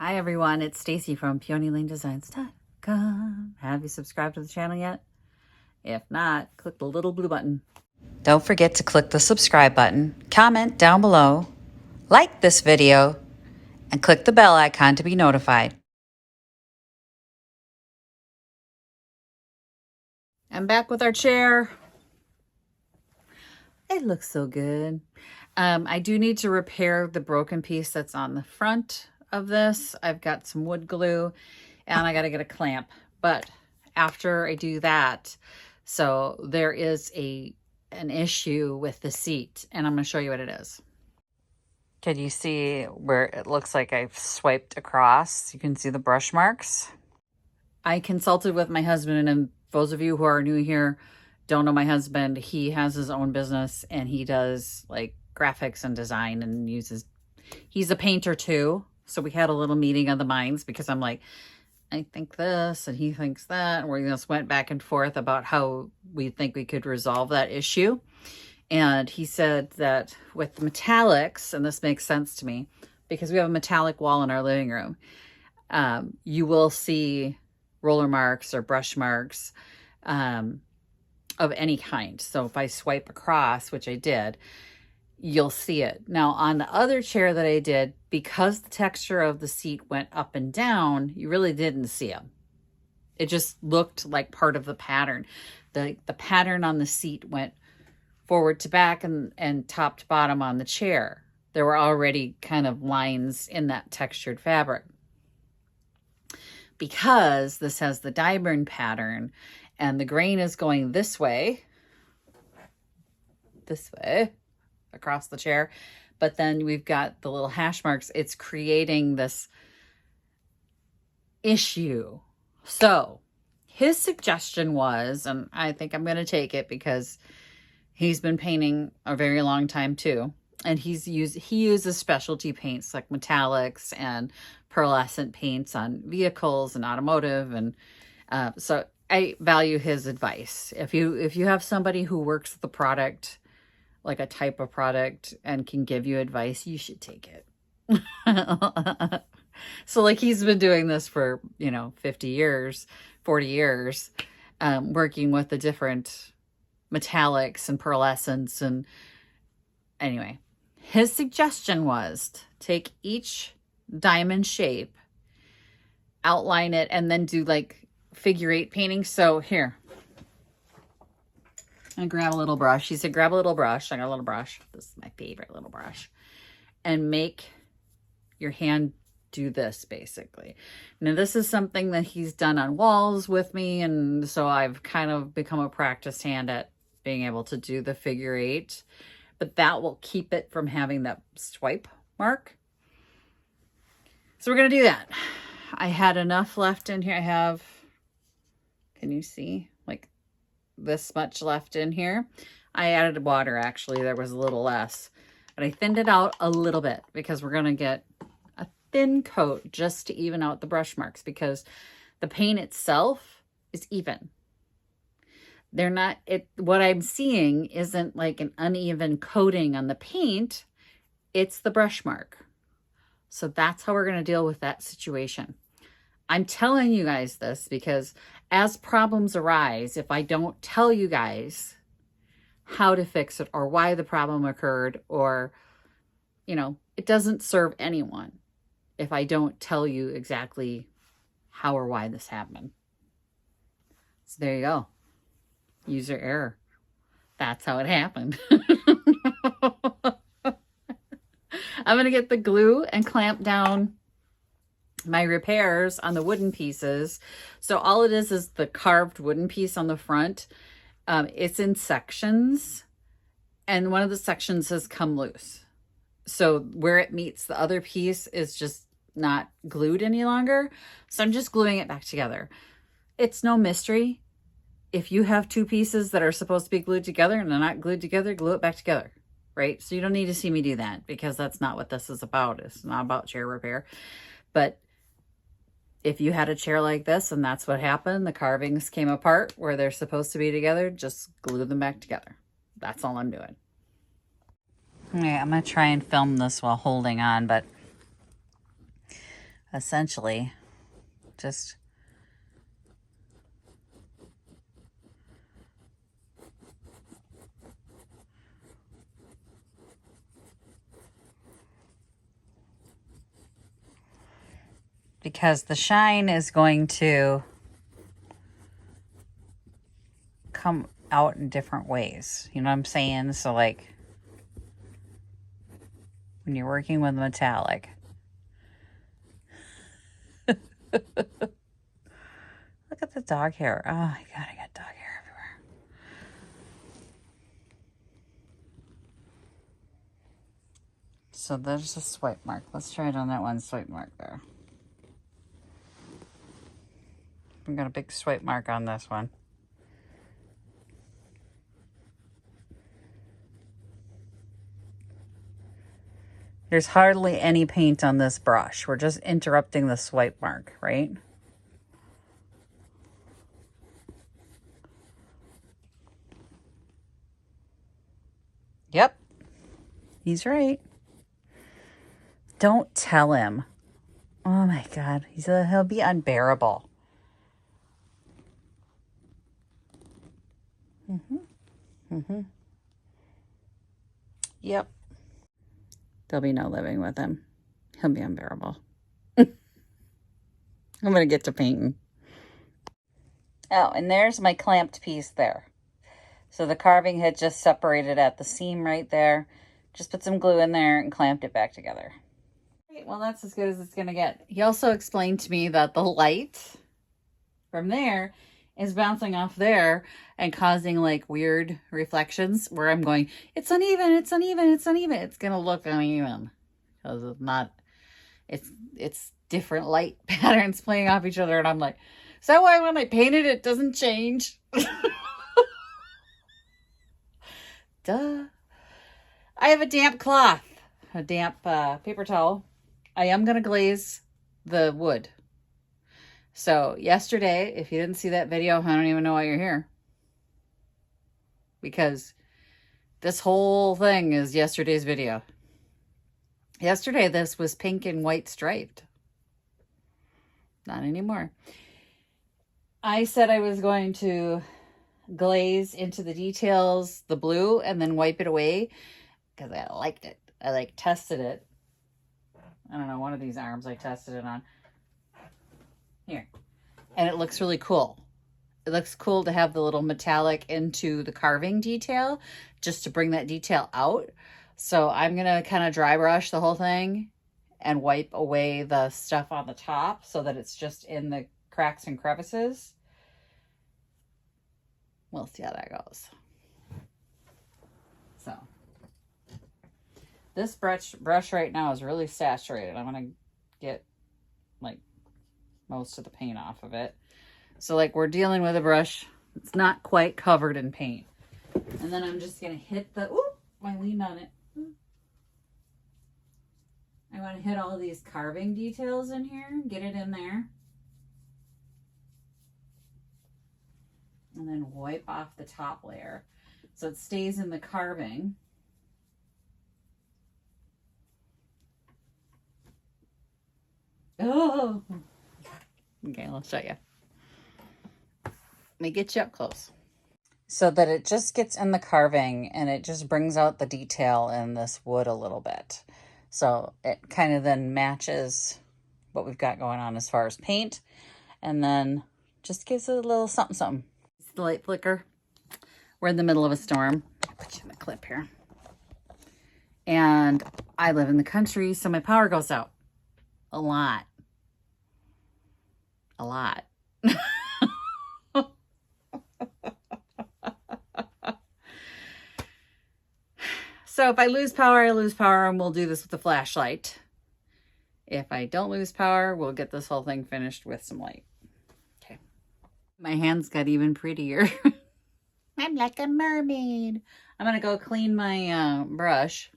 Hi everyone, it's Stacy from PeonyLaneDesigns.com. Have you subscribed to the channel yet? If not, click the little blue button. Don't forget to click the subscribe button, comment down below, like this video, and click the bell icon to be notified. I'm back with our chair. It looks so good. I do need to repair the broken piece that's on the front of this. I've got some wood glue and I got to get a clamp. But after I do that, so there is an issue with the seat, and I'm going to show you what it is. Can you see where it looks like I've swiped across? You can see the brush marks. I consulted with my husband, and those of you who are new here don't know my husband. He has his own business and he does like graphics and design and he's a painter too. So we had a little meeting of the minds because I'm like, I think this and he thinks that. And we just went back and forth about how we think we could resolve that issue. And he said that with the metallics, and this makes sense to me because we have a metallic wall in our living room, you will see roller marks or brush marks of any kind. So if I swipe across, which I did, you'll see it. Now on the other chair that I did, because the texture of the seat went up and down, you really didn't see them. It just looked like part of the pattern. The pattern on the seat went forward to back and top to bottom on the chair. There were already kind of lines in that textured fabric. Because this has the diamond pattern and the grain is going this way, across the chair, but then we've got the little hash marks. It's creating this issue. So his suggestion was, and I think I'm going to take it because he's been painting a very long time too. And he uses specialty paints like metallics and pearlescent paints on vehicles and automotive. And so I value his advice. If you have somebody who works with the product, like a type of product, and can give you advice, you should take it. So like he's been doing this for, 50 years, 40 years, working with the different metallics and pearlescents. And anyway, his suggestion was take each diamond shape, outline it, and then do like figure eight painting. So here, I grab a little brush. He said, grab a little brush. I got a little brush. This is my favorite little brush. And make your hand do this, basically. Now, this is something that he's done on walls with me, and so I've kind of become a practiced hand at being able to do the figure eight. But that will keep it from having that swipe mark. So we're going to do that. I had enough left in here. I have, can you see? Like this much left in here. I added water, actually. There was a little less. But I thinned it out a little bit because we're going to get a thin coat just to even out the brush marks because the paint itself is even. They're not, what I'm seeing isn't like an uneven coating on the paint. It's the brush mark. So that's how we're going to deal with that situation. I'm telling you guys this because as problems arise, if I don't tell you guys how to fix it or why the problem occurred, or, it doesn't serve anyone if I don't tell you exactly how or why this happened. So there you go. User error. That's how it happened. I'm going to get the glue and clamp down my repairs on the wooden pieces. So all it is the carved wooden piece on the front. It's in sections, and one of the sections has come loose. So where it meets the other piece is just not glued any longer. So I'm just gluing it back together. It's no mystery. If you have two pieces that are supposed to be glued together and they're not glued together, glue it back together, right? So you don't need to see me do that because that's not what this is about. It's not about chair repair. But if you had a chair like this and that's what happened, the carvings came apart where they're supposed to be together, just glue them back together. That's all I'm doing. Okay, I'm going to try and film this while holding on, but essentially just because the shine is going to come out in different ways. You know what I'm saying? So like when you're working with metallic. Look at the dog hair. Oh my God, I got dog hair everywhere. So there's a swipe mark. Let's try it on that one swipe mark there. I've got a big swipe mark on this one. There's hardly any paint on this brush. We're just interrupting the swipe mark, right? Yep. He's right. Don't tell him. Oh my God. He'll be unbearable. Yep. There'll be no living with him. He'll be unbearable. I'm going to get to painting. Oh, and there's my clamped piece there. So the carving had just separated at the seam right there. Just put some glue in there and clamped it back together. Right, well, that's as good as it's going to get. He also explained to me that the light from there is bouncing off there and causing like weird reflections where I'm going, it's uneven, it's uneven, it's uneven. It's going to look uneven because it's not, it's different light patterns playing off each other. And I'm like, is that why when I paint it, it doesn't change? Duh. I have a damp cloth, a damp paper towel. I am going to glaze the wood. So yesterday, if you didn't see that video, I don't even know why you're here. Because this whole thing is yesterday's video. Yesterday, this was pink and white striped. Not anymore. I said I was going to glaze into the details, the blue, and then wipe it away because I liked it. I like tested it. I don't know, one of these arms I tested it on. Here. And it looks really cool. It looks cool to have the little metallic into the carving detail just to bring that detail out. So I'm going to kind of dry brush the whole thing and wipe away the stuff on the top so that it's just in the cracks and crevices. We'll see how that goes. So this brush right now is really saturated. I'm going to get like most of the paint off of it. So like we're dealing with a brush. It's not quite covered in paint. And then I'm just going to hit the, ooh, I leaned on it. I want to hit all these carving details in here, get it in there. And then wipe off the top layer so it stays in the carving. Oh, okay, let's show you. Let me get you up close. So that it just gets in the carving and it just brings out the detail in this wood a little bit. So it kind of then matches what we've got going on as far as paint. And then just gives it a little something, something. It's the light flicker. We're in the middle of a storm. I'll put you in the clip here. And I live in the country, so my power goes out. A lot. A lot. So if I lose power, I lose power, and we'll do this with the flashlight. If I don't lose power, we'll get this whole thing finished with some light. Okay. My hands got even prettier. I'm like a mermaid. I'm going to go clean my brush.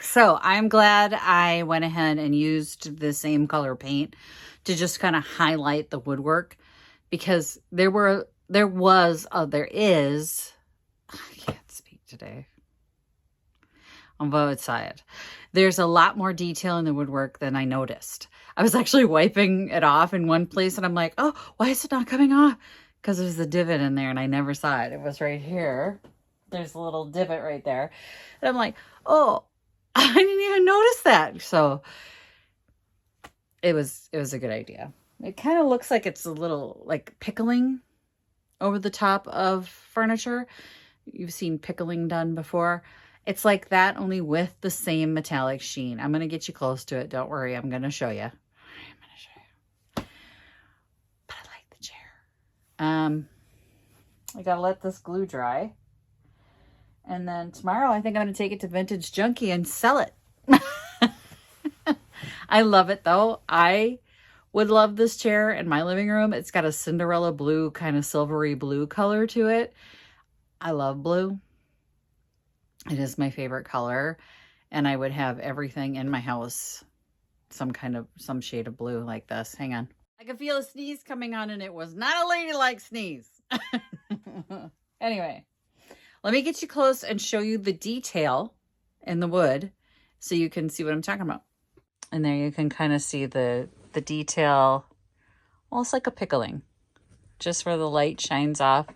So I'm glad I went ahead and used the same color paint to just kind of highlight the woodwork, because there is, I can't speak today. On both sides. There's a lot more detail in the woodwork than I noticed. I was actually wiping it off in one place and I'm like, oh, why is it not coming off? Because there's a divot in there and I never saw it. It was right here. There's a little divot right there. And I'm like, oh, I didn't even notice that. So it was a good idea. It kind of looks like it's a little like pickling over the top of furniture. You've seen pickling done before. It's like that, only with the same metallic sheen. I'm going to get you close to it. Don't worry. I'm going to show you. But I like the chair. I got to let this glue dry. And then tomorrow, I think I'm going to take it to Vintage Junkie and sell it. I love it, though. I would love this chair in my living room. It's got a Cinderella blue, kind of silvery blue color to it. I love blue. It is my favorite color. And I would have everything in my house some shade of blue like this. Hang on. I could feel a sneeze coming on and it was not a ladylike sneeze. Anyway, let me get you close and show you the detail in the wood so you can see what I'm talking about. And there you can kind of see the detail, almost like a pickling, just where the light shines off.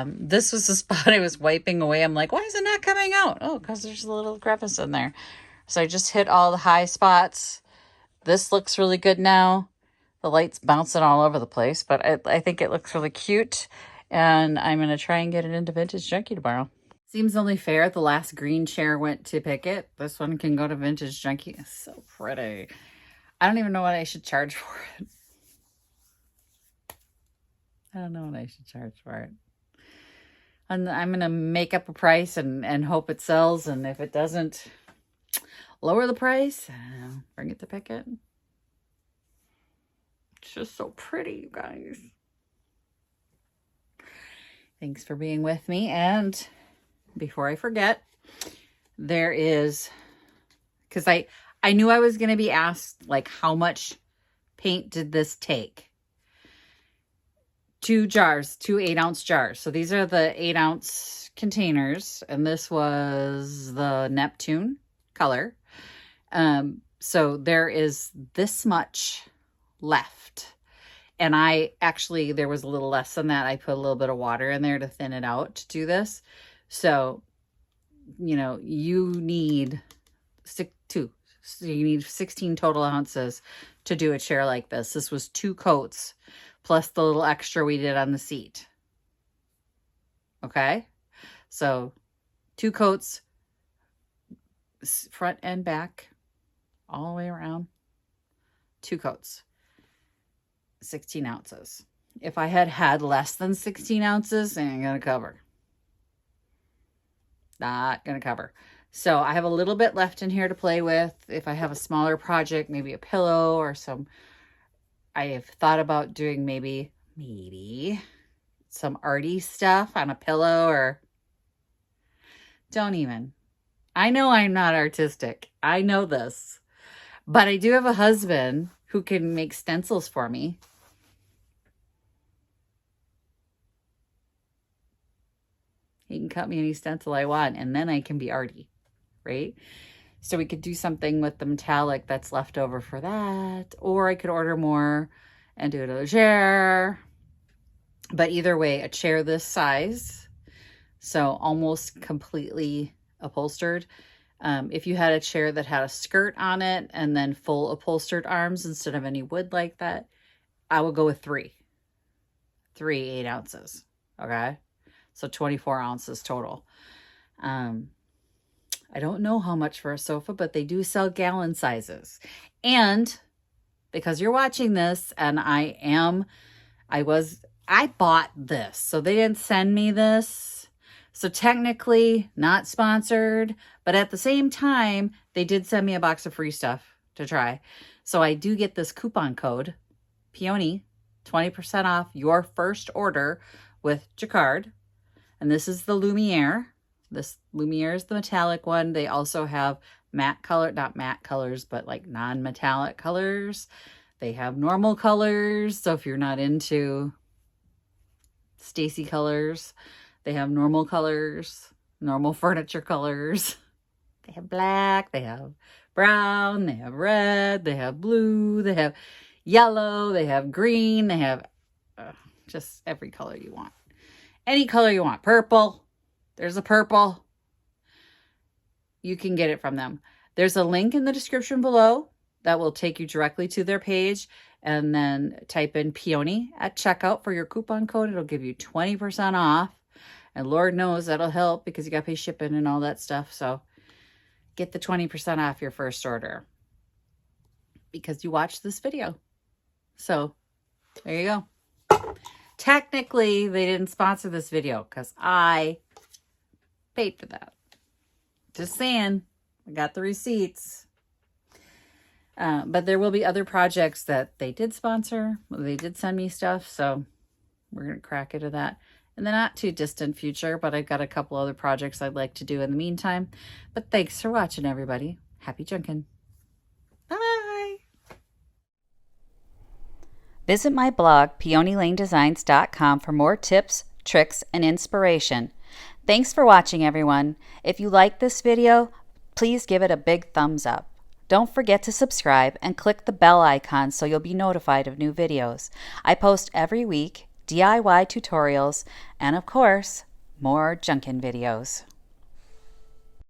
This was the spot I was wiping away. I'm like, why is it not coming out? Oh, because there's a little crevice in there. So I just hit all the high spots. This looks really good now. The light's bouncing all over the place, but I think it looks really cute. And I'm going to try and get it into Vintage Junkie tomorrow. Seems only fair. The last green chair went to Picket. This one can go to Vintage Junkie. It's so pretty. I don't even know what I should charge for it. I don't know what I should charge for it. And I'm going to make up a price and hope it sells. And if it doesn't, lower the price. Bring it to Picket. It's just so pretty, you guys. Thanks for being with me. And before I forget, there is, because I knew I was going to be asked, like, how much paint did this take? 2 jars, 2 8-ounce jars. So these are the 8-ounce containers, and this was the Neptune color. So there is this much left. And there was a little less than that. I put a little bit of water in there to thin it out to do this. So, you need 16 total ounces to do a chair like this. This was 2 coats plus the little extra we did on the seat. Okay? So 2 coats, front and back, all the way around. 2 coats, 16 ounces. If I had less than 16 ounces, ain't gonna cover. Not gonna cover. So I have a little bit left in here to play with. If I have a smaller project, maybe a pillow or I have thought about doing maybe some arty stuff on a pillow or don't even. I know I'm not artistic. I know this. But I do have a husband who can make stencils for me. He can cut me any stencil I want, and then I can be arty, right? So we could do something with the metallic that's left over for that, or I could order more and do another chair. But either way, a chair this size, so almost completely upholstered. If you had a chair that had a skirt on it and then full upholstered arms instead of any wood like that, I would go with 3 8 ounces. Okay. So 24 ounces total. I don't know how much for a sofa, but they do sell gallon sizes. And because you're watching this and I bought this. So they didn't send me this. So technically not sponsored, but at the same time, they did send me a box of free stuff to try. So I do get this coupon code, Peony, 20% off your first order with Jacquard. And this is the Lumiere. This Lumiere is the metallic one. They also have matte color, not matte colors, but like non-metallic colors. They have normal colors. So if you're not into Stacy colors, they have normal colors, normal furniture colors. They have black, they have brown, they have red, they have blue, they have yellow, they have green, they have just every color you want. Any color you want. Purple. There's a purple. You can get it from them. There's a link in the description below that will take you directly to their page, and then type in Peony at checkout for your coupon code. It'll give you 20% off. And Lord knows that'll help because you got to pay shipping and all that stuff. So get the 20% off your first order because you watched this video. So there you go. Technically, they didn't sponsor this video because I paid for that. Just saying, I got the receipts. But there will be other projects that they did sponsor. They did send me stuff, so we're going to crack into that in the not too distant future. But I've got a couple other projects I'd like to do in the meantime. But thanks for watching, everybody. Happy Junkin. Bye! Visit my blog, peonylanedesigns.com, for more tips, tricks, and inspiration. Thanks for watching, everyone. If you like this video, please give it a big thumbs up. Don't forget to subscribe and click the bell icon so you'll be notified of new videos. I post every week DIY tutorials and, of course, more Junkin videos.